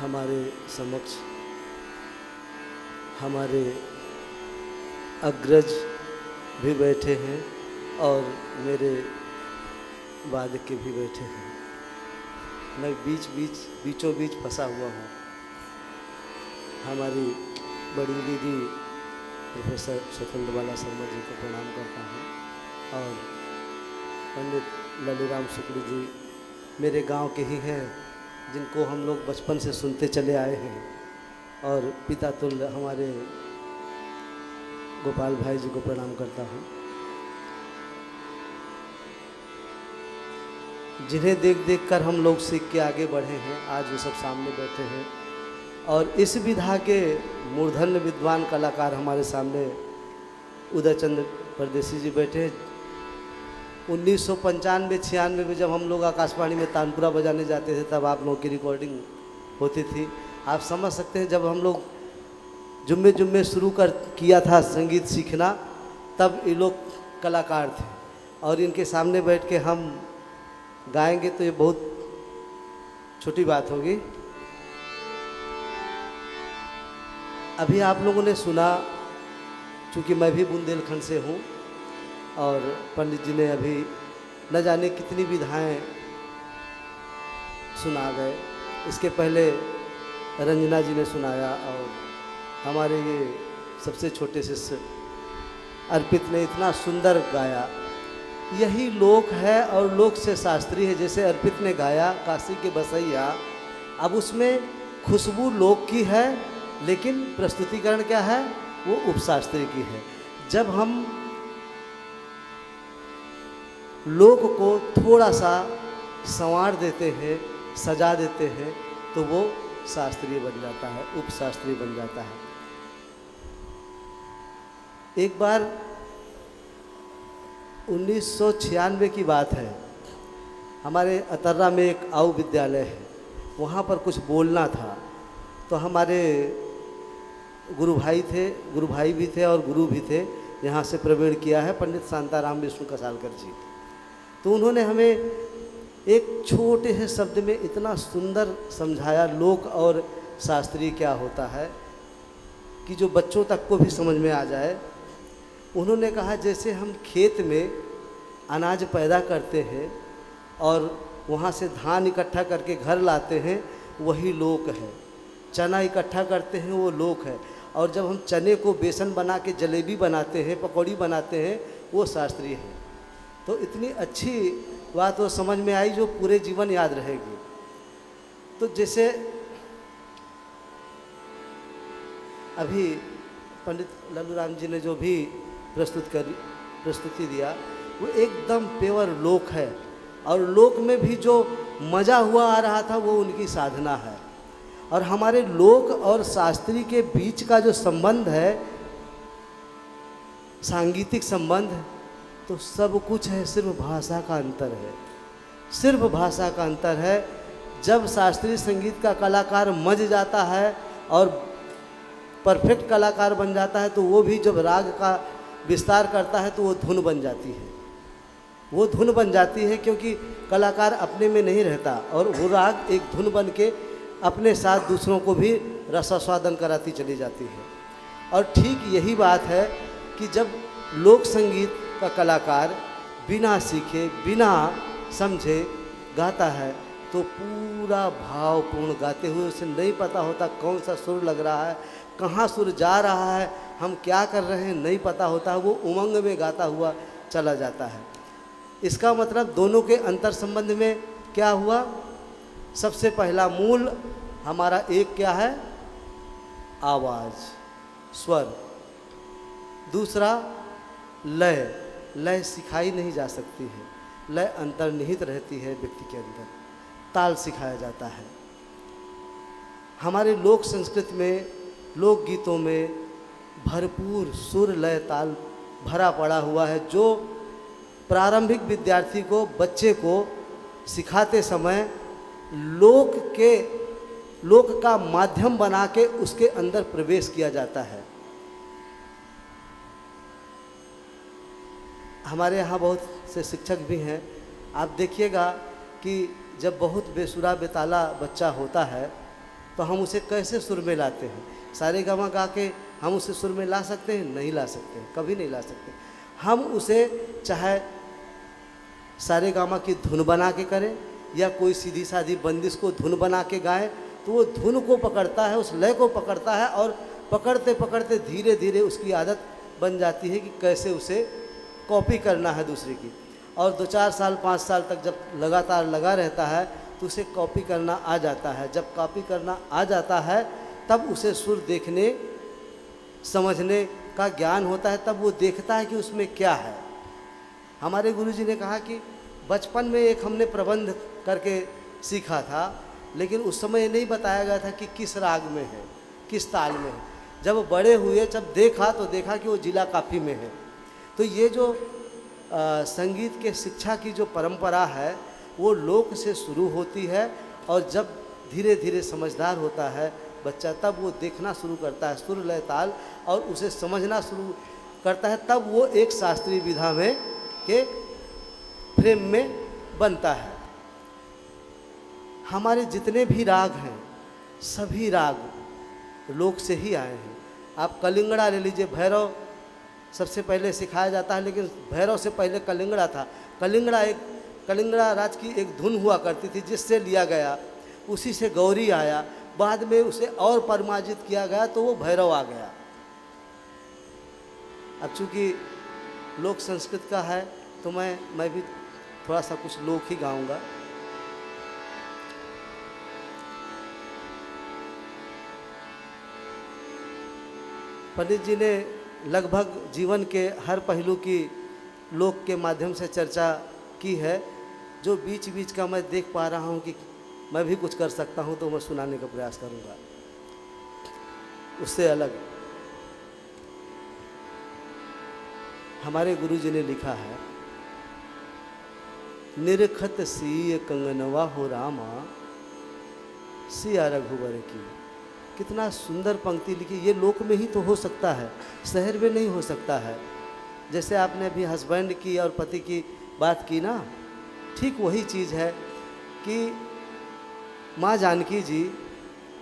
हमारे समक्ष हमारे अग्रज भी बैठे हैं और मेरे बाद के भी बैठे हैं। मैं बीचों बीच फंसा हुआ हूँ। हमारी बड़ी दीदी प्रोफेसर स्वतंत्रबाला शर्मा जी को प्रणाम करता हूँ और पंडित लल्लूराम शुक्ल जी मेरे गांव के ही हैं, जिनको हम लोग बचपन से सुनते चले आए हैं। और पिता तुल्य हमारे गोपाल भाई जी को प्रणाम करता हूँ, जिन्हें देख देख कर हम लोग सीख के आगे बढ़े हैं। आज वो सब सामने बैठे हैं और इस विधा के मूर्धन्य विद्वान कलाकार हमारे सामने उदयचंद्र परदेसी जी बैठे हैं। 1995-96 में जब हम लोग आकाशवाणी में तानपुरा बजाने जाते थे तब आप लोगों की रिकॉर्डिंग होती थी। आप समझ सकते हैं, जब हम लोग जुम्मे शुरू किया था संगीत सीखना, तब ये लोग कलाकार थे और इनके सामने बैठ के हम गाएंगे तो ये बहुत छोटी बात होगी। अभी आप लोगों ने सुना, चूँकि मैं भी बुंदेलखंड से हूँ और पंडित जी ने अभी न जाने कितनी विधाएं सुना गए। इसके पहले रंजना जी ने सुनाया और हमारे ये सबसे छोटे शिष्य अर्पित ने इतना सुंदर गाया। यही लोक है और लोक से शास्त्रीय है। जैसे अर्पित ने गाया काशी के बसैया, अब उसमें खुशबू लोक की है लेकिन प्रस्तुतिकरण क्या है, वो उपशास्त्रीय की है। जब हम लोक को थोड़ा सा संवार देते हैं, सजा देते हैं, तो वो शास्त्रीय बन जाता है, उपशास्त्रीय बन जाता है। एक बार 1996 की बात है, हमारे अतर्रा में एक आउ विद्यालय है, वहाँ पर कुछ बोलना था। तो हमारे गुरु भाई भी थे और गुरु भी थे, यहाँ से प्रवीण किया है पंडित शांताराम विष्णु कसालकर जी। तो उन्होंने हमें एक छोटे से शब्द में इतना सुंदर समझाया लोक और शास्त्रीय क्या होता है कि जो बच्चों तक को भी समझ में आ जाए। उन्होंने कहा, जैसे हम खेत में अनाज पैदा करते हैं और वहाँ से धान इकट्ठा करके घर लाते हैं, वही लोक है। चना इकट्ठा करते हैं, वो लोक है। और जब हम चने को बेसन बना के जलेबी बनाते हैं, पकौड़ी बनाते हैं, वो शास्त्रीय है। तो इतनी अच्छी बात वो समझ में आई जो पूरे जीवन याद रहेगी। तो जैसे अभी पंडित लल्लूराम जी ने जो भी प्रस्तुति दिया, वो एकदम प्योर लोक है। और लोक में भी जो मज़ा हुआ आ रहा था वो उनकी साधना है। और हमारे लोक और शास्त्रीय के बीच का जो संबंध है, सांगीतिक संबंध, तो सब कुछ है, सिर्फ भाषा का अंतर है। सिर्फ भाषा का अंतर है। जब शास्त्रीय संगीत का कलाकार मज जाता है और परफेक्ट कलाकार बन जाता है, तो वो भी जब राग का विस्तार करता है तो वो धुन बन जाती है। वो धुन बन जाती है क्योंकि कलाकार अपने में नहीं रहता और वो राग एक धुन बन के अपने साथ दूसरों को भी रसास्वादन कराती चली जाती है। और ठीक यही बात है कि जब लोक संगीत का कलाकार बिना सीखे, बिना समझे गाता है, तो पूरा भावपूर्ण गाते हुए उसे नहीं पता होता कौन सा सुर लग रहा है, कहाँ सुर जा रहा है, हम क्या कर रहे हैं नहीं पता होता, वो उमंग में गाता हुआ चला जाता है। इसका मतलब दोनों के अंतर संबंध में क्या हुआ? सबसे पहला मूल हमारा एक क्या है? आवाज़, स्वर। दूसरा लय। लय सिखाई नहीं जा सकती है, लय अंतर्निहित रहती है व्यक्ति के अंदर। ताल सिखाया जाता है। हमारे लोक संस्कृति में, लोक गीतों में भरपूर सुर लय ताल भरा पड़ा हुआ है, जो प्रारंभिक विद्यार्थी को, बच्चे को सिखाते समय लोक का माध्यम बना के उसके अंदर प्रवेश किया जाता है। हमारे यहाँ बहुत से शिक्षक भी हैं। आप देखिएगा कि जब बहुत बेसुरा बेताला बच्चा होता है तो हम उसे कैसे सुर में लाते हैं? सारे गामा गा के हम उसे सुर में ला सकते हैं? नहीं ला सकते, कभी नहीं ला सकते। हम उसे चाहे सारे गामा की धुन बना के करें या कोई सीधी सादी बंदिश को धुन बना के गाएं, तो वो धुन को पकड़ता है, उस लय को पकड़ता है और पकड़ते पकड़ते धीरे धीरे उसकी आदत बन जाती है कि कैसे उसे कॉपी करना है दूसरे की। और 2-4 साल 5 साल तक जब लगातार लगा रहता है तो उसे कॉपी करना आ जाता है। जब कॉपी करना आ जाता है तब उसे सुर देखने समझने का ज्ञान होता है, तब वो देखता है कि उसमें क्या है। हमारे गुरुजी ने कहा कि बचपन में एक हमने प्रबंध करके सीखा था, लेकिन उस समय नहीं बताया गया था कि किस राग में है, किस ताल में है। जब बड़े हुए, जब देखा तो देखा कि वो जिला काफ़ी में है। तो ये जो संगीत के शिक्षा की जो परंपरा है वो लोक से शुरू होती है, और जब धीरे धीरे समझदार होता है बच्चा तब वो देखना शुरू करता है सुर लय ताल और उसे समझना शुरू करता है, तब वो एक शास्त्रीय विधा में के फ्रेम में बनता है। हमारे जितने भी राग हैं सभी राग लोक से ही आए हैं। आप कलिंगड़ा ले लीजिए, भैरव सबसे पहले सिखाया जाता है, लेकिन भैरव से पहले कलिंगड़ा था। कलिंगड़ा राज की एक धुन हुआ करती थी जिससे लिया गया, उसी से गौरी आया, बाद में उसे और परिमार्जित किया गया तो वो भैरव आ गया। अब चूँकि लोक संस्कृत का है तो मैं भी थोड़ा सा कुछ लोक ही गाऊंगा। पंडित जी ने लगभग जीवन के हर पहलू की लोक के माध्यम से चर्चा की है। जो बीच बीच का मैं देख पा रहा हूँ कि मैं भी कुछ कर सकता हूँ तो मैं सुनाने का प्रयास करूँगा। उससे अलग हमारे गुरु जी ने लिखा है, निरखत सीय कंगनवा हो रामा सिया रघुवर की। कितना सुंदर पंक्ति लिखी। ये लोक में ही तो हो सकता है, शहर में नहीं हो सकता है। जैसे आपने अभी हस्बैंड की और पति की बात की ना, ठीक वही चीज़ है कि माँ जानकी जी,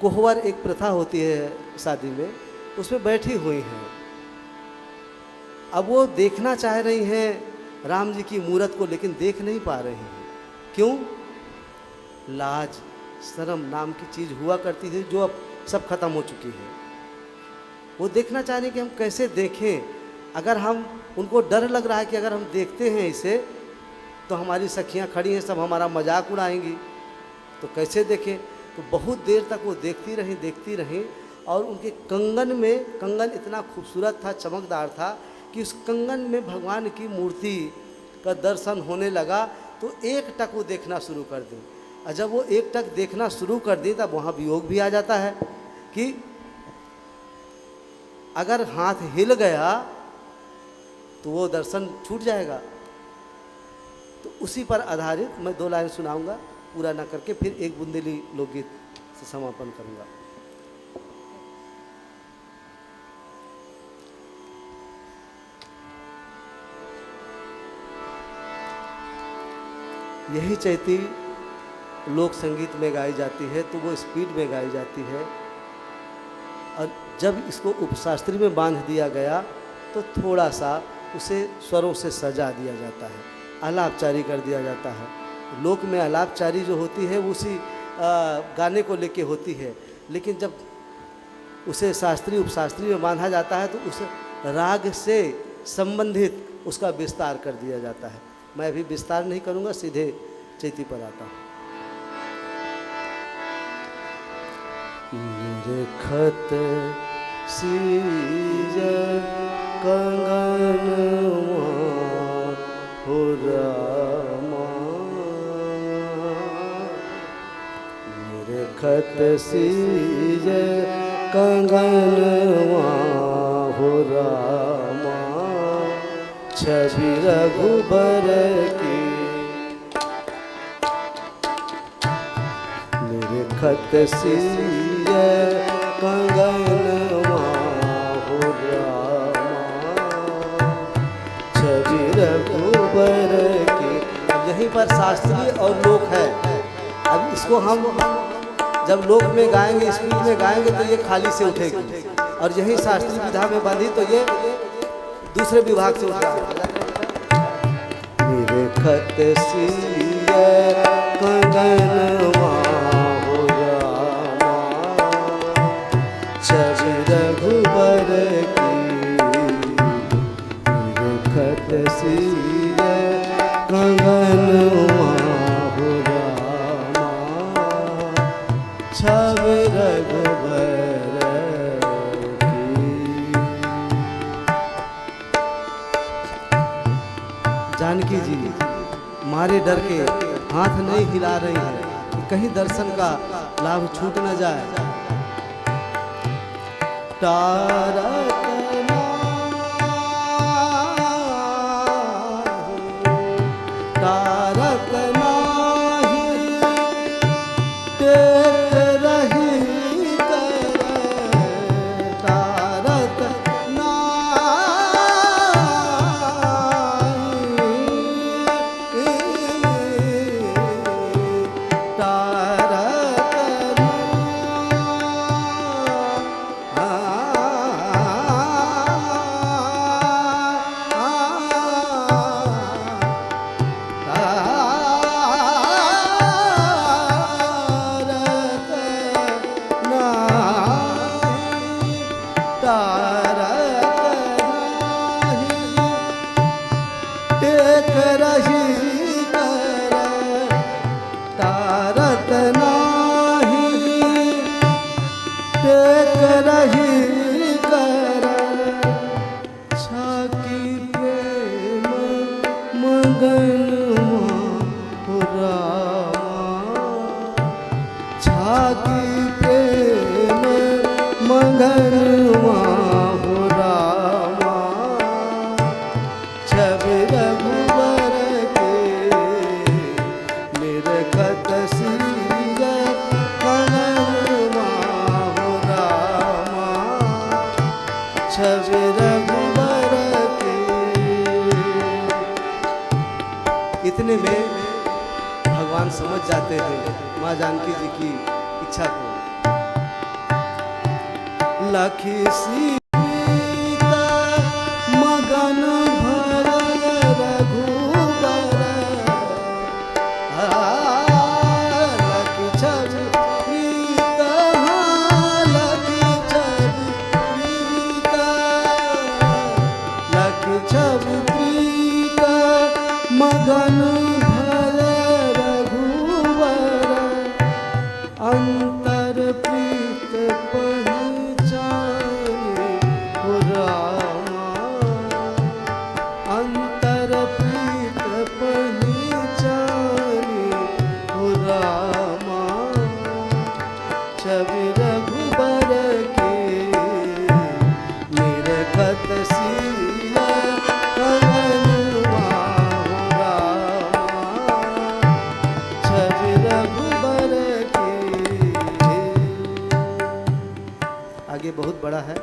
कोहवर एक प्रथा होती है शादी में, उसमें बैठी हुई हैं। अब वो देखना चाह रही हैं राम जी की मूरत को, लेकिन देख नहीं पा रही हैं। क्यों? लाज शर्म नाम की चीज़ हुआ करती थी जो अब सब खत्म हो चुकी है। वो देखना चाह रही कि हम कैसे देखें। अगर हम उनको डर लग रहा है कि अगर हम देखते हैं इसे तो हमारी सखियां खड़ी हैं, सब हमारा मजाक उड़ाएंगी, तो कैसे देखें। तो बहुत देर तक वो देखती रहीं और उनके कंगन में, कंगन इतना खूबसूरत था, चमकदार था कि उस कंगन में भगवान की मूर्ति का दर्शन होने लगा। तो एक टक वो देखना शुरू कर दी, और जब वो एक टक देखना शुरू कर दी तब वहाँ वियोग भी आ जाता है कि अगर हाथ हिल गया तो वो दर्शन छूट जाएगा। तो उसी पर आधारित मैं 2 लाइन सुनाऊंगा, पूरा ना करके फिर एक बुंदेली लोकगीत से समापन करूंगा। यही चैती लोक संगीत में गाई जाती है तो वो स्पीड में गाई जाती है, और जब इसको उपशास्त्री में बांध दिया गया तो थोड़ा सा उसे स्वरों से सजा दिया जाता है, आलापचारी कर दिया जाता है। लोक में आलापचारी जो होती है वो उसी गाने को लेके होती है, लेकिन जब उसे शास्त्रीय उपशास्त्री में बांधा जाता है तो उस राग से संबंधित उसका विस्तार कर दिया जाता है। मैं अभी विस्तार नहीं करूँगा, सीधे चैती पर आता हूँ। निरखत सीज कंगनवा हो रामा, निरखत सीज कंगनवा हो रामा, छवि रघुबर की। निरखत सीज कंगनवा हो रामा, छवि रघुबर की। अब यहीं पर शास्त्रीय और लोक है। अब इसको हम जब लोक में गाएंगे, स्पीड में गाएंगे तो ये खाली से उठेगी, और यही शास्त्रीय विधा में बांधी तो ये दूसरे विभाग से उठा। निरखत सिय कंगनवा हो रामा, छवि रघुबर की। निरखत सिय कंगनवा हो रामा, छवि रघुबर की। जानकी जी मारे डर के हाथ नहीं हिला रही है कि कहीं दर्शन का लाभ छूट न जाए। तारक तारक नाही टेक रही कर, तारक मंगनवा हो रामा, छवि रघुबर के। निरखत सिय कंगनवा हो रामा, छवि रघुबर के। इतने में भगवान समझ जाते हैं माँ जानकी जी की इच्छा को। लखी सीता मगन भर रघुबर, लखी छवि प्रीता, लखी छवि प्रीता, लखी छवि प्रीता मगन भर रघुबर। अंतर प्रीत पहचाने हो रामा, अंतर प्रीत पहचाने हो रामा, छवि रघुबर के। निरखत सिय कंगनवा हो रामा, छवि रघुबर के। आगे बहुत बड़ा है।